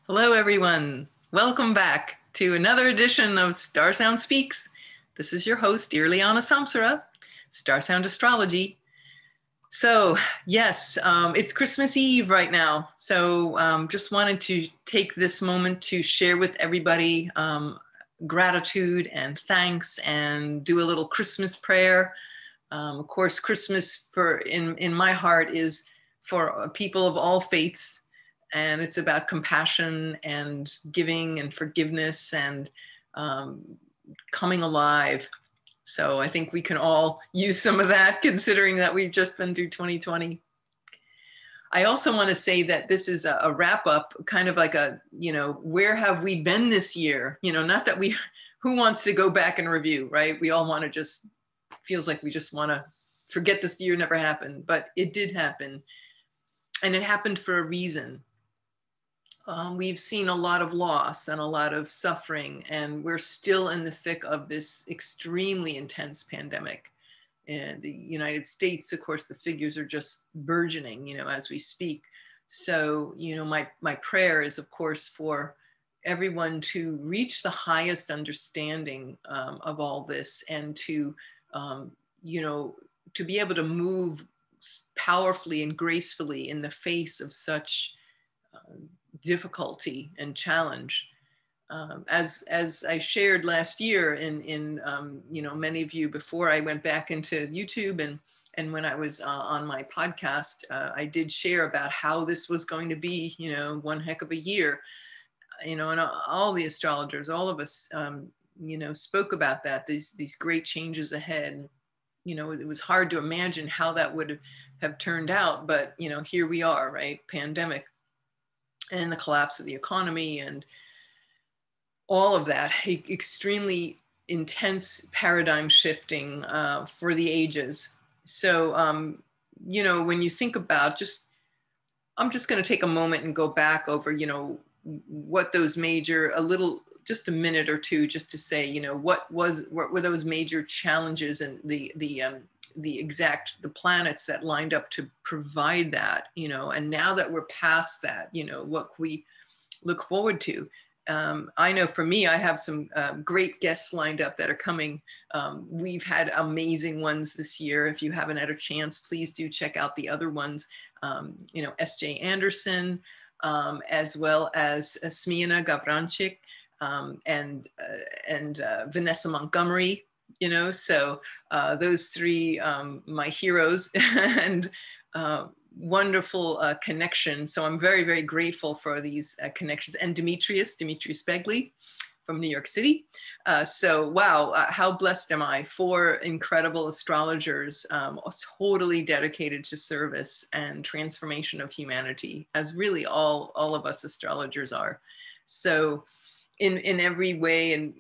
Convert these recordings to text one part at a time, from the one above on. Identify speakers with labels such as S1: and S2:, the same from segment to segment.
S1: Hello, everyone. Welcome back to another edition of StarSound Speaks. This is your host, Irlianna StarSound Astrology. So, yes, it's Christmas Eve right now. So, just wanted to take this moment to share with everybody gratitude and thanks and do a little Christmas prayer. Of course, Christmas in my heart is for people of all faiths. And it's about compassion and giving and forgiveness and coming alive. So I think we can all use some of that, considering that we've just been through 2020. I also want to say that this is a wrap up, kind of like where have we been this year? Not that who wants to go back and review, right? We all want to feels like we just want to forget this year never happened, but it did happen. And it happened for a reason. We've seen a lot of loss and a lot of suffering, and we're still in the thick of this extremely intense pandemic. In the United States, of course, the figures are just burgeoning, as we speak. So, my prayer is, of course, for everyone to reach the highest understanding of all this and to be able to move powerfully and gracefully in the face of such difficulty and challenge. As I shared last year in many of you before I went back into YouTube and when I was on my podcast, I did share about how this was going to be, one heck of a year, and all the astrologers, all of us, spoke about that, these great changes ahead. It was hard to imagine how that would have turned out, but here we are, right? Pandemic and the collapse of the economy and all of that, extremely intense paradigm shifting for the ages. So, when you think about I'm just going to take a moment and go back over, what those just a minute or two, just to say, what were those major challenges and the planets that lined up to provide that, and now that we're past that, what we look forward to. I know for me, I have some great guests lined up that are coming. We've had amazing ones this year. If you haven't had a chance, please do check out the other ones. S.J. Anderson, as well as Smiana Gavranchik, and Vanessa Montgomery. So those three, my heroes, and wonderful connection. So I'm very, very grateful for these connections. And Demetrius Begley from New York City. So wow, how blessed am I? 4 incredible astrologers, totally dedicated to service and transformation of humanity, as really all of us astrologers are. So in every way and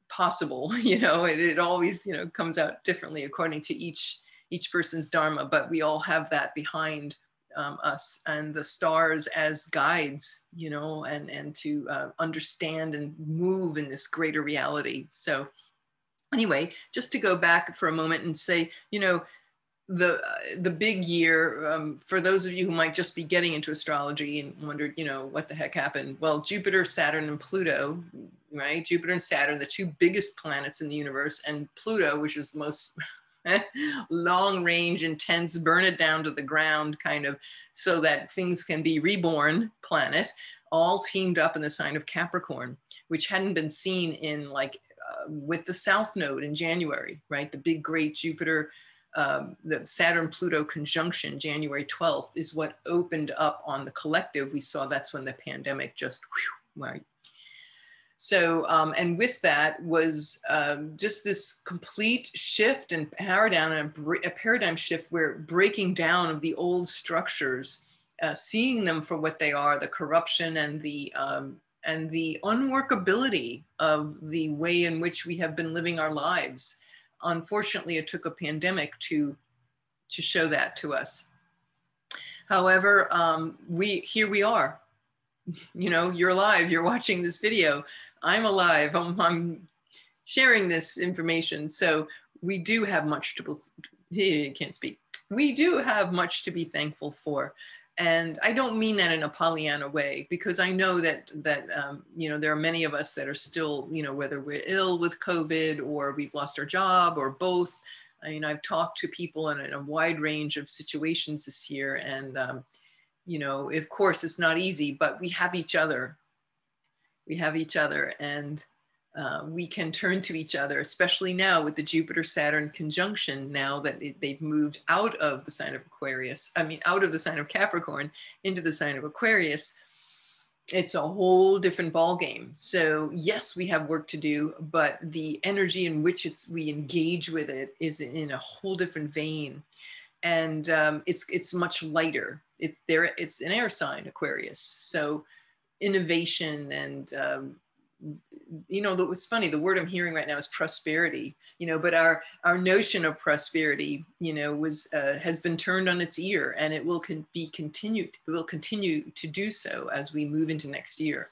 S1: possible, it always, comes out differently according to each person's dharma, but we all have that behind us and the stars as guides, and to understand and move in this greater reality. So anyway, just to go back for a moment and say, the big year, for those of you who might just be getting into astrology and wondered, what the heck happened? Well, Jupiter, Saturn, and Pluto, right? Jupiter and Saturn, the 2 biggest planets in the universe, and Pluto, which is the most long range, intense, burn it down to the ground kind of, so that things can be reborn planet, all teamed up in the sign of Capricorn, which hadn't been seen in with the South Node in January, right? The big, great Jupiter, the Saturn-Pluto conjunction, January 12th, is what opened up on the collective. We saw that's when the pandemic just, right? So, and with that was just this complete shift and paradigm, and a paradigm shift where breaking down of the old structures, seeing them for what they are, the corruption and the unworkability of the way in which we have been living our lives. Unfortunately, it took a pandemic to show that to us. However, here we are. You're alive. You're watching this video. I'm alive. I'm sharing this information. So we do have much to can't speak. We do have much to be thankful for. And I don't mean that in a Pollyanna way, because I know that you know, there are many of us that are still, you know, whether we're ill with COVID or we've lost our job or both. I mean, I've talked to people in a wide range of situations this year, and you know, of course, it's not easy, but we have each other. We have each other, and we can turn to each other, especially now with the Jupiter-Saturn conjunction, now that they've moved out of the sign of Aquarius, I mean, out of the sign of Capricorn into the sign of Aquarius. It's a whole different ballgame. So yes, we have work to do, but the energy in which we engage with it is in a whole different vein. And it's much lighter. It's an air sign, Aquarius. So innovation and you know, it's funny, the word I'm hearing right now is prosperity, you know, but our notion of prosperity, you know, has been turned on its ear, and it will continue to do so as we move into next year.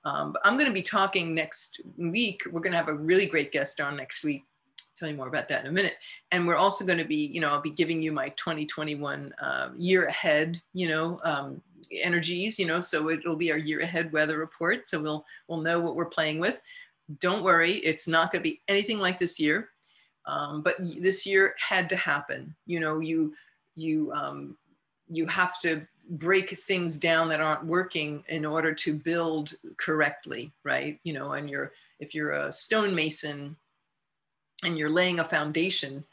S1: But I'm going to be talking next week. We're going to have a really great guest on next week. I'll tell you more about that in a minute. And we're also going to be, you know, I'll be giving you my 2021 year ahead, you know, energies, you know, so it'll be our year ahead weather report. So we'll know what we're playing with. Don't worry, it's not going to be anything like this year. But this year had to happen. You know, you have to break things down that aren't working in order to build correctly, right? You know, and if you're a stonemason and you're laying a foundation,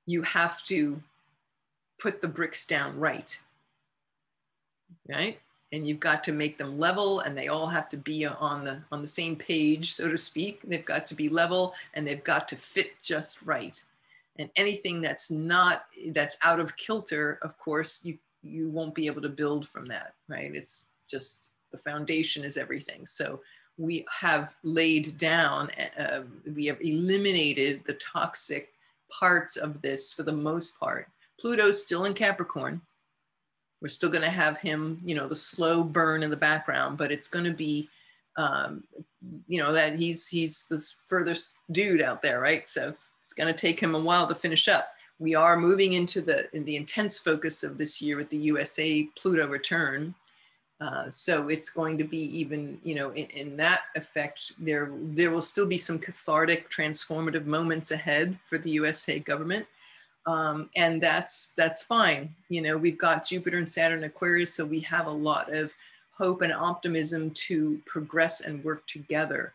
S1: you have to put the bricks down right. Right? And you've got to make them level, and they all have to be on the same page, so to speak. They've got to be level, and they've got to fit just right. And anything that's out of kilter, of course, you won't be able to build from that, right? It's just the foundation is everything. So we have laid down, we have eliminated the toxic parts of this for the most part. Pluto's still in Capricorn. We're still going to have him, you know, the slow burn in the background, but it's going to be, you know, that he's the furthest dude out there, right? So it's going to take him a while to finish up. We are moving into the intense focus of this year with the USA Pluto return. So it's going to be even, you know, in that effect, there will still be some cathartic, transformative moments ahead for the USA government. And that's fine. You know, we've got Jupiter and Saturn Aquarius, so we have a lot of hope and optimism to progress and work together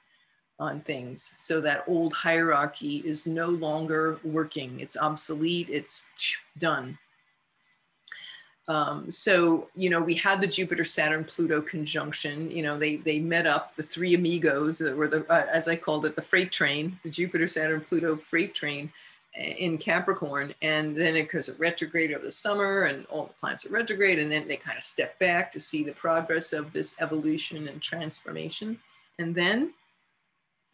S1: on things, so that old hierarchy is no longer working. It's obsolete. It's done. So, you know, we had the Jupiter-Saturn-Pluto conjunction. You know, they met up, the three amigos, or as I called it, the freight train, the Jupiter-Saturn-Pluto freight train in Capricorn. And then it goes retrograde over the summer, and all the planets are retrograde, and then they kind of step back to see the progress of this evolution and transformation. And then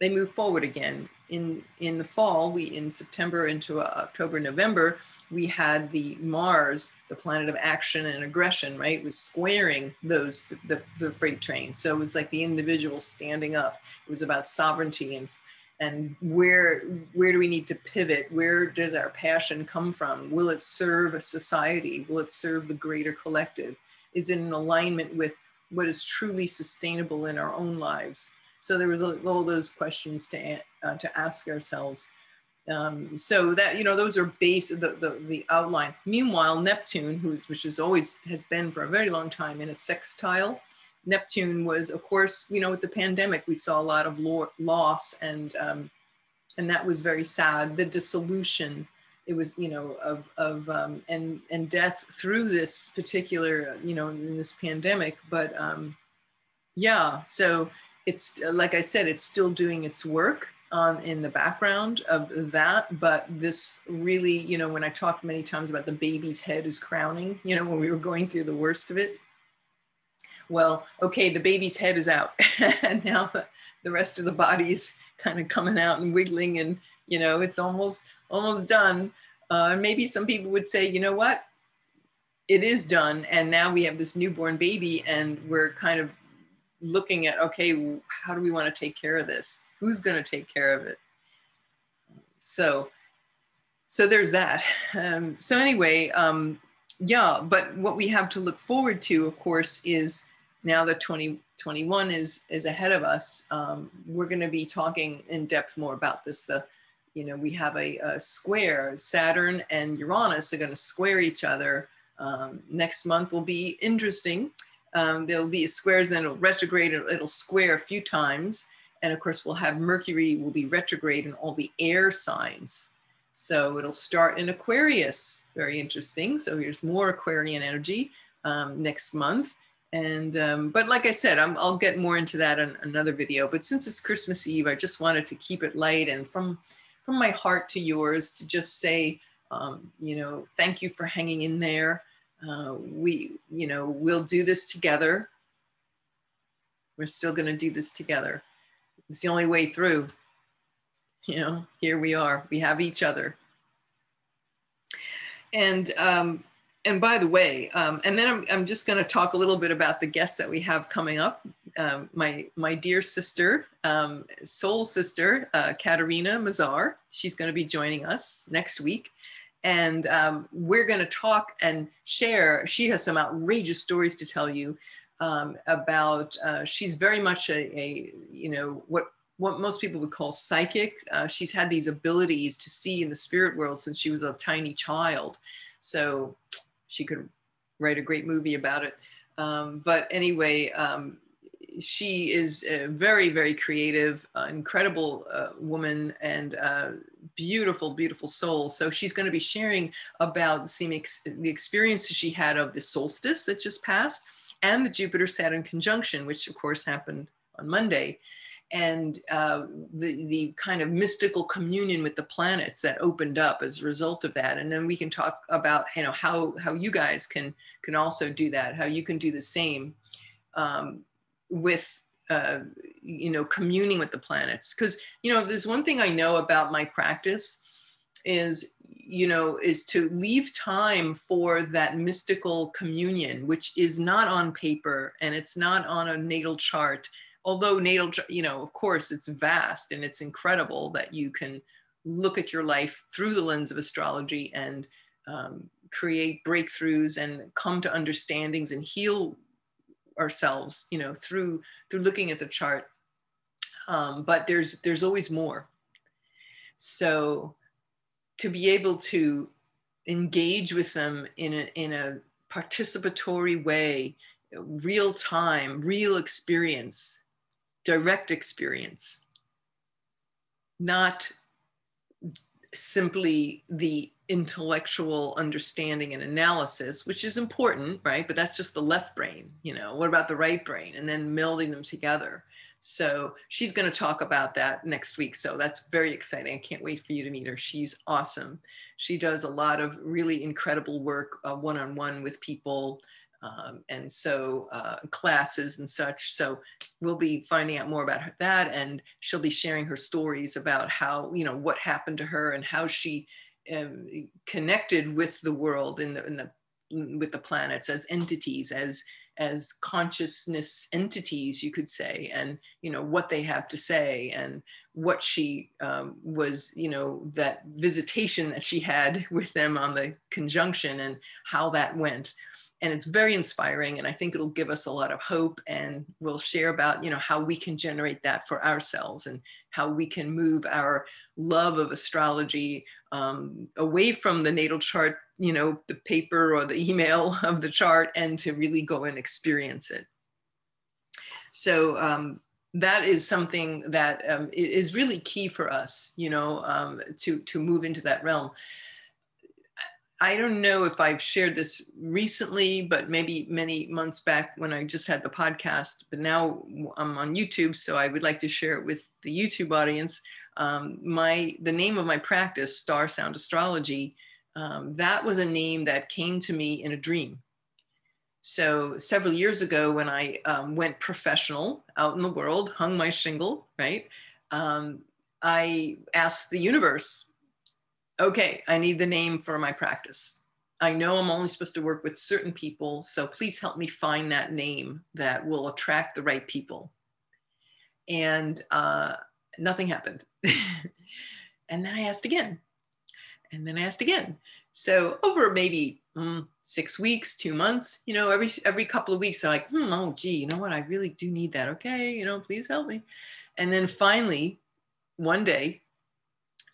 S1: they move forward again. In the fall, in September into October, November, we had the Mars, the planet of action and aggression, right, was squaring the freight train. So it was like the individual standing up. It was about sovereignty and where do we need to pivot? Where does our passion come from? Will it serve a society? Will it serve the greater collective? Is it in alignment with what is truly sustainable in our own lives? So there was all those questions to ask ourselves. So that, you know, those are the outline. Meanwhile, Neptune, which has been for a very long time in a sextile. Neptune was, of course, you know, with the pandemic, we saw a lot of loss, and that was very sad. The dissolution, it was, you know, and death through this particular, you know, in this pandemic. But yeah, so it's, like I said, it's still doing its work in the background of that. But this really, you know, when I talked many times about the baby's head is crowning, you know, when we were going through the worst of it. Well, okay, the baby's head is out, and now the rest of the body's kind of coming out and wiggling, and, you know, it's almost done. Maybe some people would say, you know what, it is done, and now we have this newborn baby, and we're kind of looking at, okay, how do we want to take care of this? Who's going to take care of it? So there's that. So anyway, yeah, but what we have to look forward to, of course, is now that 2021 is ahead of us. We're going to be talking in depth more about this. We have a square. Saturn and Uranus are going to square each other. Next month will be interesting. There'll be squares, then it'll retrograde. It'll square a few times. And of course, we'll have Mercury will be retrograde in all the air signs. So it'll start in Aquarius. Very interesting. So here's more Aquarian energy next month. And but like I said, I'll get more into that in another video. But since it's Christmas Eve, I just wanted to keep it light and from my heart to yours to just say, thank you for hanging in there. We'll do this together. We're still going to do this together. It's the only way through. Here we are. We have each other. And by the way, and then I'm just going to talk a little bit about the guests that we have coming up. My dear sister, soul sister, Katarinah Mazar. She's going to be joining us next week. And we're going to talk and share. She has some outrageous stories to tell you about. She's very much what most people would call psychic. She's had these abilities to see in the spirit world since she was a tiny child. So she could write a great movie about it. But anyway, she is a very, very creative, incredible woman and beautiful, beautiful soul. So she's going to be sharing about the experiences she had of the solstice that just passed and the Jupiter-Saturn conjunction, which of course happened on Monday. And the kind of mystical communion with the planets that opened up as a result of that. And then we can talk about how you guys can also do that, how you can do the same with communing with the planets. Because if there's one thing I know about my practice is to leave time for that mystical communion, which is not on paper and it's not on a natal chart. Although natal, of course, it's vast and it's incredible that you can look at your life through the lens of astrology and create breakthroughs and come to understandings and heal ourselves, through looking at the chart. But there's always more. So to be able to engage with them in a participatory way, real time, real experience, direct experience, not simply the intellectual understanding and analysis, which is important, right? But that's just the left brain, what about the right brain? And then melding them together. So she's going to talk about that next week. So that's very exciting. I can't wait for you to meet her. She's awesome. She does a lot of really incredible work one-on-one with people. And so classes and such. So we'll be finding out more about that, and she'll be sharing her stories about how, what happened to her and how she connected with the world with the planets as entities, as consciousness entities, you could say, and what they have to say, and what she was, that visitation that she had with them on the conjunction and how that went. And it's very inspiring, and I think it'll give us a lot of hope, and we'll share about, how we can generate that for ourselves and how we can move our love of astrology away from the natal chart, the paper or the email of the chart, and to really go and experience it. So that is something that is really key for us, to move into that realm. I don't know if I've shared this recently, but maybe many months back when I just had the podcast, but now I'm on YouTube. So I would like to share it with the YouTube audience. The name of my practice, StarSound Astrology, that was a name that came to me in a dream. So several years ago when I went professional out in the world, hung my shingle, right? I asked the universe, okay, I need the name for my practice. I know I'm only supposed to work with certain people, so please help me find that name that will attract the right people. And nothing happened. And then I asked again. And then I asked again. So over maybe 6 weeks, 2 months, every couple of weeks, I'm like, oh, gee, you know what? I really do need that. Okay. Please help me. And then finally, one day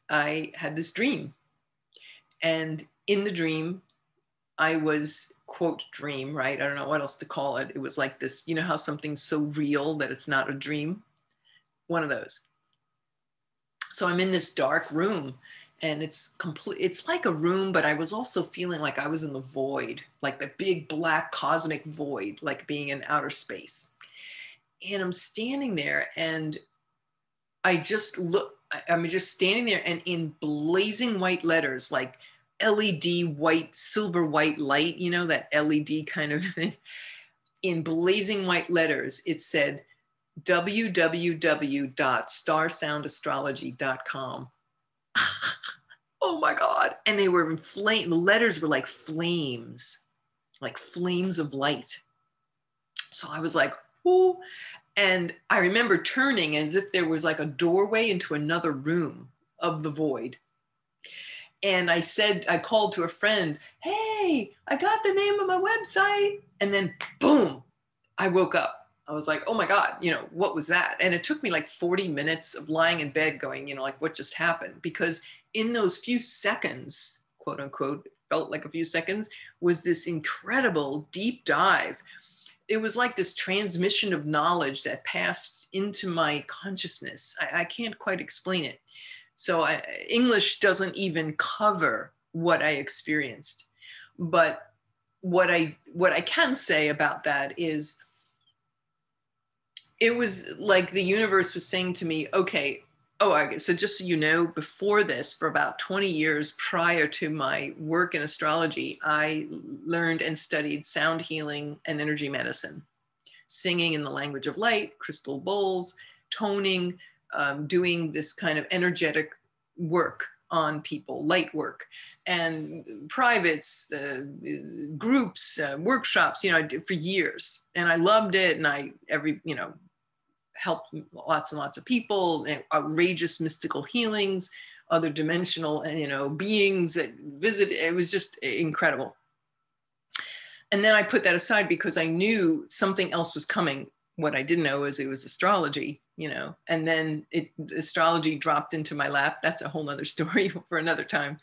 S1: I had this dream, and in the dream, I was, quote, dream, right? I don't know what else to call it. It was like this, how something's so real that it's not a dream. One of those. So I'm in this dark room, and it's like a room, but I was also feeling like I was in the void, like the big black cosmic void, like being in outer space. And I'm standing there, and I'm just standing there, and in blazing white letters, like LED white, silver white light, that LED kind of thing. In blazing white letters, it said www.starsoundastrology.com. Oh my God. And they were the letters were like flames of light. So I was like, ooh. And I remember turning as if there was like a doorway into another room of the void. And I called to a friend, hey, I got the name of my website. And then boom, I woke up. I was like, oh my God, what was that? And it took me like 40 minutes of lying in bed going, like what just happened? Because in those few seconds, quote unquote, felt like a few seconds, was this incredible deep dive. It was like this transmission of knowledge that passed into my consciousness. I can't quite explain it. So English doesn't even cover what I experienced. But what I can say about that is, it was like the universe was saying to me, okay, so just so you know, before this, for about 20 years prior to my work in astrology, I learned and studied sound healing and energy medicine, singing in the language of light, crystal bowls, toning, doing this kind of energetic work on people, light work, and privates, groups, workshops, I did for years. And I loved it. And I helped lots and lots of people, outrageous mystical healings, other dimensional, beings that visit. It was just incredible. And then I put that aside because I knew something else was coming. What I didn't know is it was astrology, and then astrology dropped into my lap. That's a whole nother story for another time.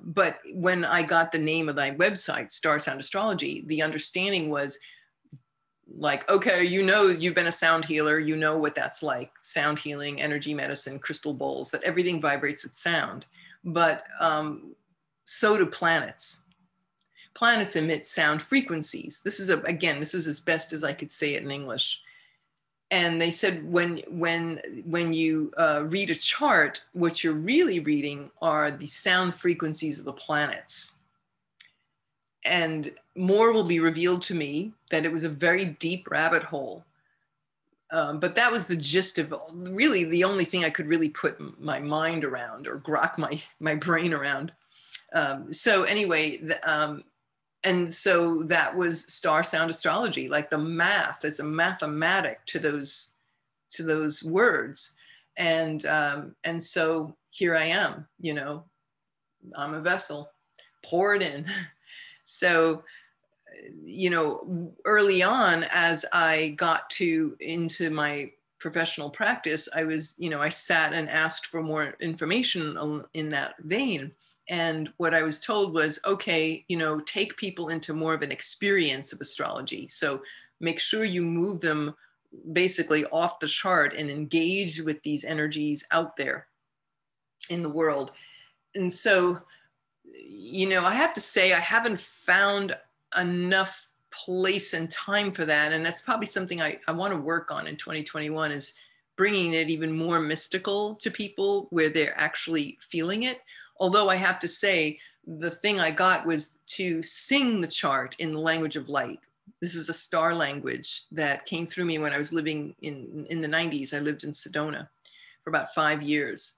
S1: But when I got the name of my website, StarSound Astrology, the understanding was, like, okay, you've been a sound healer, what that's like, sound healing, energy medicine, crystal bowls, that everything vibrates with sound. But so do planets. Planets emit sound frequencies. This is as best as I could say it in English. And they said when you read a chart, what you're really reading are the sound frequencies of the planets. And more will be revealed to me, that it was a very deep rabbit hole. But that was the gist of really the only thing I could really put my mind around or grok my brain around. So anyway, and so that was StarSound Astrology, like the math is a mathematic to those words. And so here I am, I'm a vessel, pour it in. So, early on, as I got into my professional practice, I was, I sat and asked for more information in that vein. And what I was told was, okay, take people into more of an experience of astrology. So make sure you move them basically off the chart and engage with these energies out there in the world. And so, I have to say, I haven't found enough place and time for that. And that's probably something I want to work on in 2021, is bringing it even more mystical to people where they're actually feeling it. Although I have to say, the thing I got was to sing the chart in the language of light. This is a star language that came through me when I was living in the 90s. I lived in Sedona for about 5 years.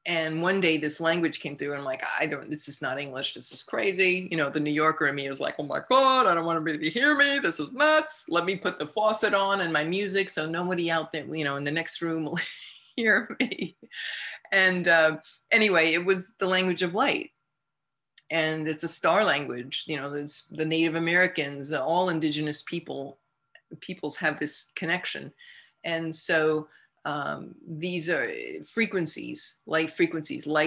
S1: And one day this language came through and I'm like, this is not English. This is crazy. The New Yorker in me was like, oh my God, I don't want anybody to hear me. This is nuts. Let me put the faucet on and my music so nobody out there, in the next room will hear me. And anyway, it was the language of light. And it's a star language. You know, there's the Native Americans, all indigenous peoples have this connection. And so these are frequencies, light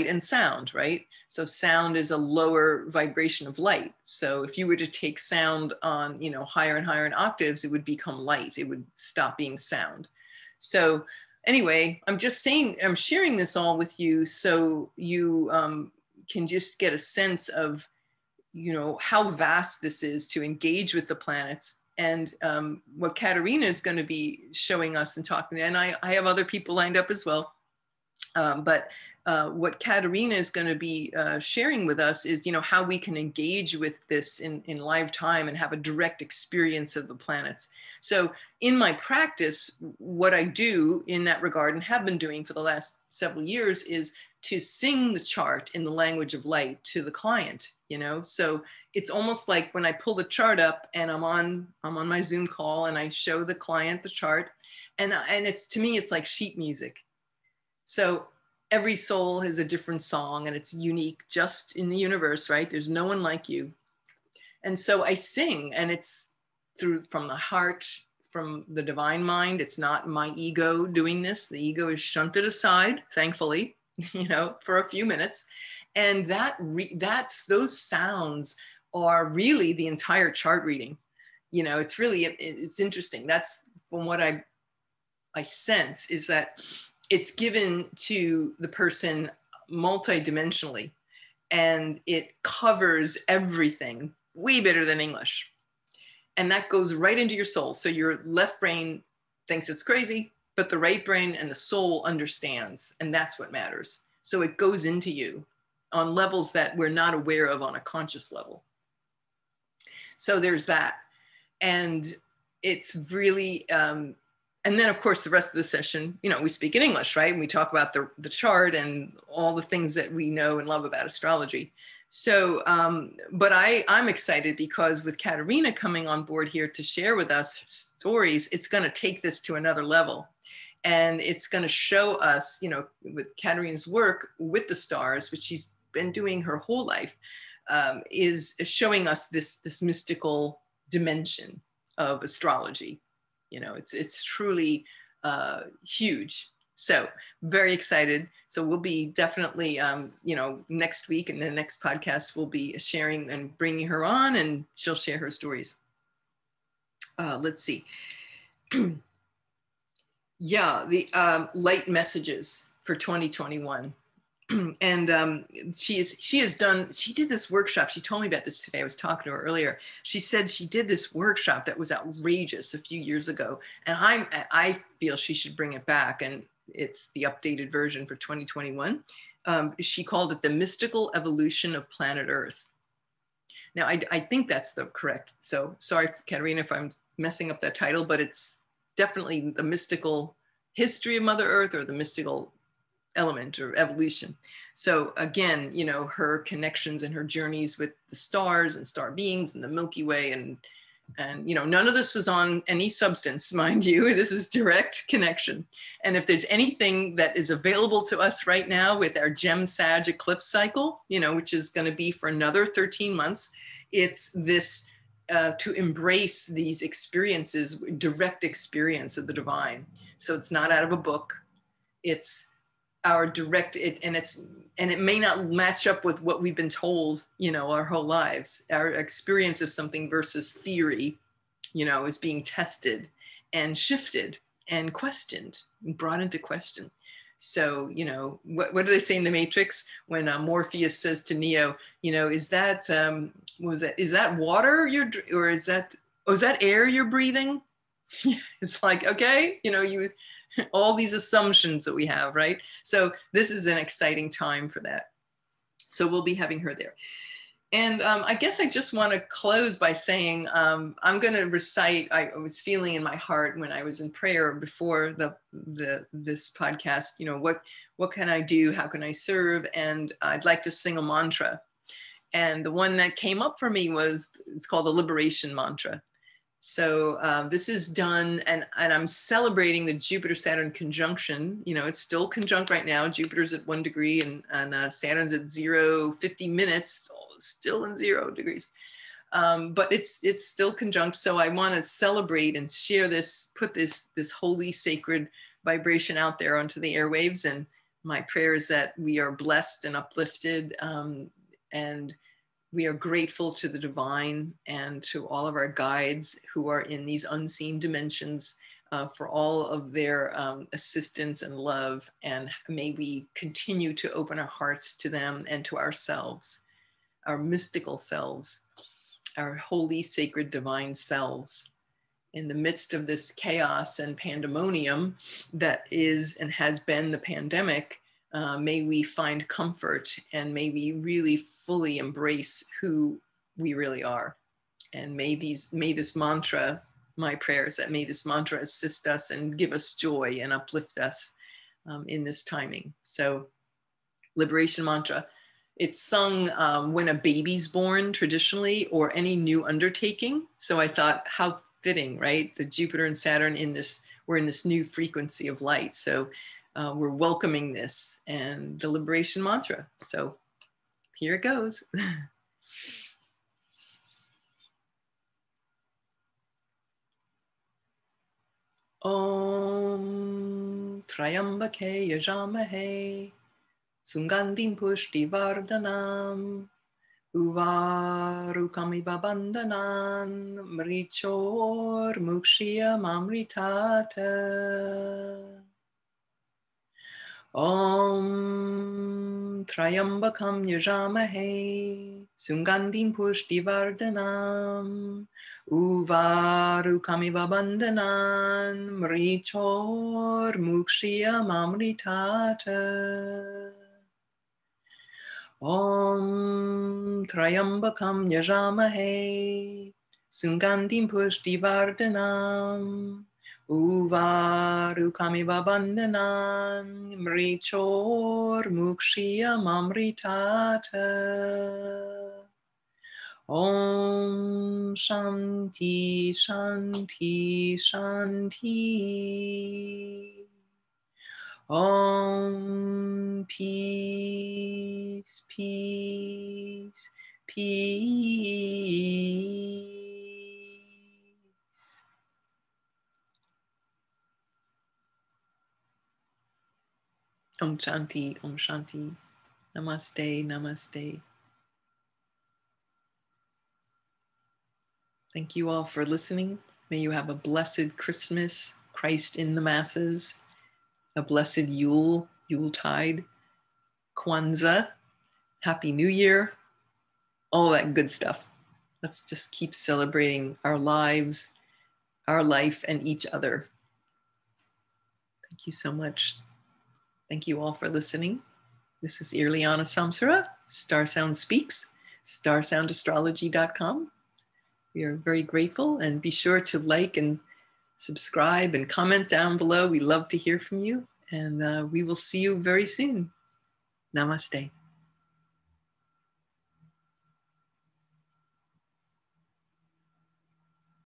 S1: and sound, right? So sound is a lower vibration of light. So if you were to take sound on, you know, higher and higher in octaves, it would become light. It would stop being sound. So anyway, I'm just saying, I'm sharing this all with you so you can just get a sense of, you know, how vast this is to engage with the planets. And what Katarinah is going to be showing us and talking, and I have other people lined up as well, but what Katarinah is going to be sharing with us is, you know, how we can engage with this in live time and have a direct experience of the planets. So in my practice, what I do in that regard and have been doing for the last several years is to sing the chart in the language of light to the client, you know? So it's almost like when I pull the chart up and I'm on my Zoom call and I show the client the chart, and it's, to me, it's like sheet music. So every soul has a different song and it's unique just in the universe, right? There's no one like you. And so I sing, and it's from the heart, from the divine mind. It's not my ego doing this. The ego is shunted aside, thankfully, you know, for a few minutes. And those sounds are really the entire chart reading. You know, it's really, it's interesting. That's from what I sense, is that it's given to the person multidimensionally, and it covers everything way better than English. And that goes right into your soul. So your left brain thinks it's crazy, but the right brain and the soul understands, and that's what matters. So it goes into you on levels that we're not aware of on a conscious level. So there's that. And it's really, and then of course the rest of the session, you know, we speak in English, right? And we talk about the chart and all the things that we know and love about astrology. So, but I'm excited because with Katarinah coming on board here to share with us stories, it's going to take this to another level. And it's going to show us, you know, with Katarinah's work with the stars, which she's been doing her whole life, is showing us this mystical dimension of astrology. You know, it's truly huge. So very excited. So we'll be definitely, you know, next week and the next podcast, we'll be sharing and bringing her on, and she'll share her stories. Let's see. Yeah, the light messages for 2021. And she did this workshop. She told me about this today. I was talking to her earlier. She said she did this workshop that was outrageous a few years ago. And I feel she should bring it back. And it's the updated version for 2021. She called it The Mystical Evolution of Planet Earth. Now, I think that's the correct. So sorry, Katarinah, if I'm messing up that title, but it's definitely the mystical history of Mother Earth, or the mystical element or evolution. So again, you know, her connections and her journeys with the stars and star beings and the Milky Way, and you know, none of this was on any substance, mind you. This is direct connection. And if there's anything that is available to us right now with our Gem-Sag eclipse cycle, you know, which is going to be for another 13 months, it's this to embrace these experiences, direct experience of the divine. So it's not out of a book. It's our direct, and it may not match up with what we've been told, you know, our whole lives. Our experience of something versus theory, you know, is being tested and shifted and questioned and brought into question. So, you know, what do they say in the Matrix when Morpheus says to Neo, you know, is that is that water or is that air you're breathing? It's like, okay, you know, all these assumptions that we have, right? So this is an exciting time for that. So we'll be having her there. And I guess I just want to close by saying, I'm going to recite, I was feeling in my heart when I was in prayer before this podcast, you know, what can I do? How can I serve? And I'd like to sing a mantra. And the one that came up for me it's called the Liberation Mantra. So this is done, and I'm celebrating the Jupiter-Saturn conjunction. You know, it's still conjunct right now. Jupiter's at 1 degree and Saturn's at 0, 50 minutes. still in 0 degrees. But it's still conjunct. So I want to celebrate and share this, put this holy, sacred vibration out there onto the airwaves. And my prayer is that we are blessed and uplifted, and we are grateful to the divine and to all of our guides who are in these unseen dimensions, for all of their assistance and love. And may we continue to open our hearts to them and to ourselves, our mystical selves, our holy, sacred, divine selves. In the midst of this chaos and pandemonium that is and has been the pandemic, may we find comfort, and may we really fully embrace who we really are. And may this mantra, my prayers, that may this mantra assist us and give us joy and uplift us in this timing. So, liberation mantra. It's sung when a baby's born traditionally, or any new undertaking. So I thought, how fitting, right? The Jupiter and Saturn we're in this new frequency of light. So we're welcoming this and the liberation mantra. So here it goes. Om Trayambake Yajamahe Sungandim Pushti Vardhanam Uvarukamiva Bandhanan Mrichor Mukshya Mamritata. Om Trayambakam Yajamahe Sungandim Pushti Vardhanam Uvarukamiva Bandhanan Mrichor Mukshya Mamritata. Om Trayambakam Yajamahe Sungandim Pushti Vardhanam Uvarukamiva Bandhanan Mrichor Mukshya Mamritata. Om Shanti Shanti Shanti. Om peace, peace, peace. Om Shanti, Om Shanti. Namaste, Namaste. Thank you all for listening. May you have a blessed Christmas, Christ in the masses, a blessed Yuletide, Kwanzaa, Happy New Year, all that good stuff. Let's just keep celebrating our lives, our life, and each other. Thank you so much. Thank you all for listening. This is Irlianna Samsara, StarSound Speaks, StarSoundastrology.com. We are very grateful, and be sure to like and subscribe and comment down below. We love to hear from you, and we will see you very soon. Namaste.